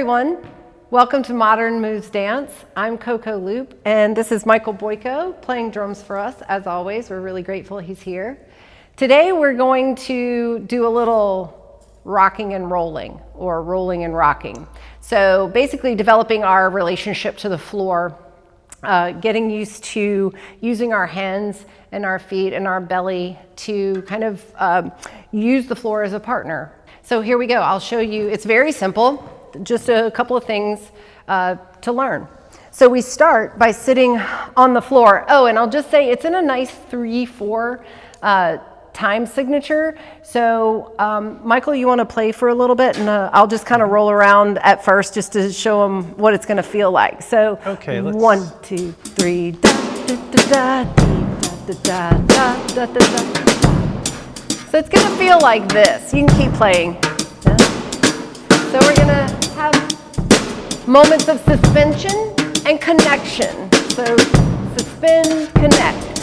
everyone. Welcome to Modern Moves Dance. I'm Coco Loop, and this is Michael Boyko playing drums for us. As always, we're really grateful he's here. Today we're going to do a little rocking and rolling, or rolling and rocking. So basically developing our relationship to the floor, getting used to using our hands and our feet and our belly to kind of use the floor as a partner. So here we go. I'll show you. It's very simple. Just a couple of things to learn. So we start by sitting on the floor. Oh, and I'll just say it's in a nice 3/4 time signature. So Michael, you want to play for a little bit, and I'll just kind of roll around at first just to show them what it's going to feel like. So okay, let's... 1, 2, 3. Da, da, da, da, da, da, da, da, da, da. So it's going to feel like this. You can keep playing. Yeah. So we're going to have moments of suspension and connection. So suspend, connect,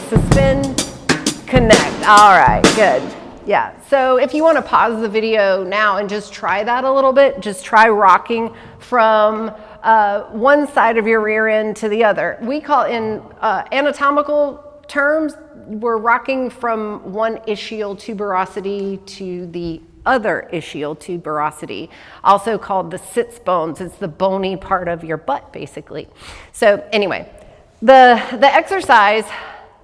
suspend, connect. All right, good. Yeah, so if you want to pause the video now and just try that a little bit, just try rocking from one side of your rear end to the other. We call in anatomical terms, we're rocking from one ischial tuberosity to the other ischial tuberosity, also called the sits bones. It's the bony part of your butt, basically. So anyway, the exercise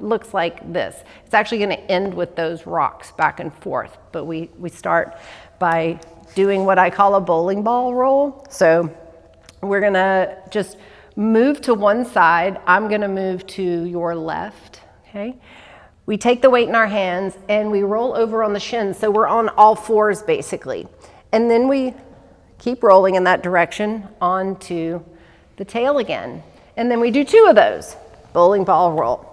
looks like this. It's actually going to end with those rocks back and forth, but we start by doing what I call a bowling ball roll. So we're going to just move to one side. I'm going to move to your left, okay? We take the weight in our hands and we roll over on the shins. So we're on all fours basically. And then we keep rolling in that direction onto the tail again. And then we do 2 of those, bowling ball roll.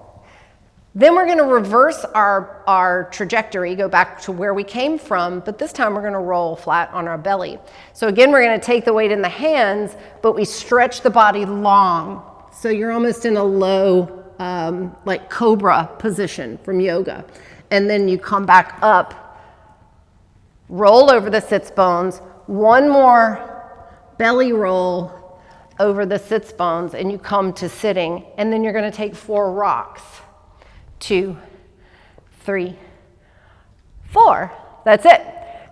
Then we're gonna reverse our trajectory, go back to where we came from, but this time we're gonna roll flat on our belly. So again, we're gonna take the weight in the hands, but we stretch the body long. So you're almost in a low, like cobra position from yoga. And then you come back up, roll over the sits bones, one more belly roll over the sits bones, and you come to sitting. And then you're gonna take 4 rocks. 2, 3, 4. That's it.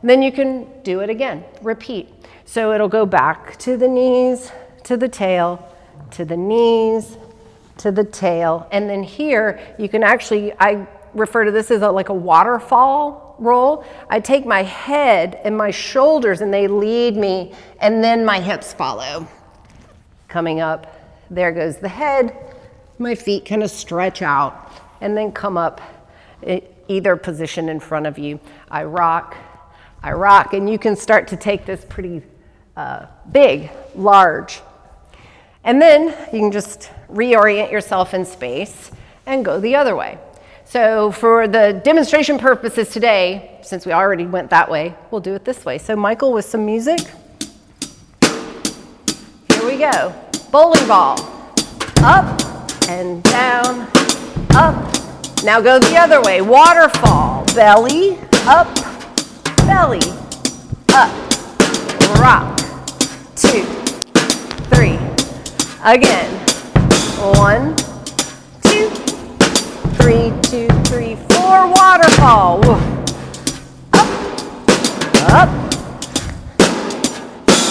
Then you can do it again. Repeat. So it'll go back to the knees, to the tail, to the knees, to the tail. And then here you can actually, I refer to this as like a waterfall roll. I take my head and my shoulders and they lead me, and then my hips follow. Coming up, there goes the head. My feet kind of stretch out and then come up either position in front of you. I rock, and you can start to take this pretty big, large. And then you can just reorient yourself in space and go the other way. So for the demonstration purposes today, since we already went that way, we'll do it this way. So Michael, with some music. Here we go. Bowling ball. Up and down, up. Now go the other way. Waterfall. Belly, up, belly, up. Rock. 2, 3. Again. 1, 2, 3, 2, 3, 4. Waterfall. Up,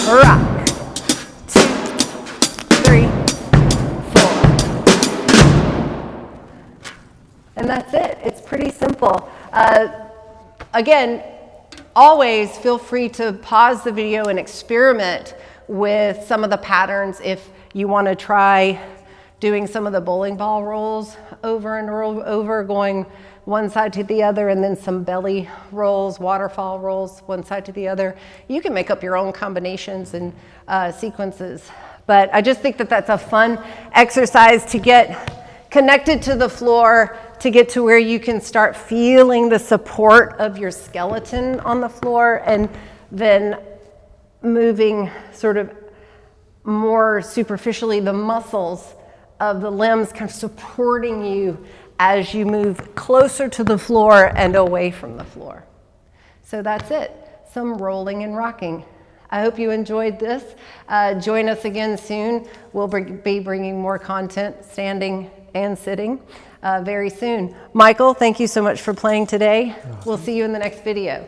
rock. 2, 3, 4. And that's it. It's pretty simple. Again, always feel free to pause the video and experiment with some of the patterns if you want to try doing some of the bowling ball rolls over and over, going one side to the other, and then some belly rolls, waterfall rolls, one side to the other. You can make up your own combinations and sequences. But I just think that that's a fun exercise to get connected to the floor, to get to where you can start feeling the support of your skeleton on the floor, and then moving sort of more superficially the muscles of the limbs kind of supporting you as you move closer to the floor and away from the floor. So that's it. Some rolling and rocking. I hope you enjoyed this. Join us again soon. We'll be bringing more content, standing and sitting, very soon. Michael, thank you so much for playing today. We'll see you in the next video.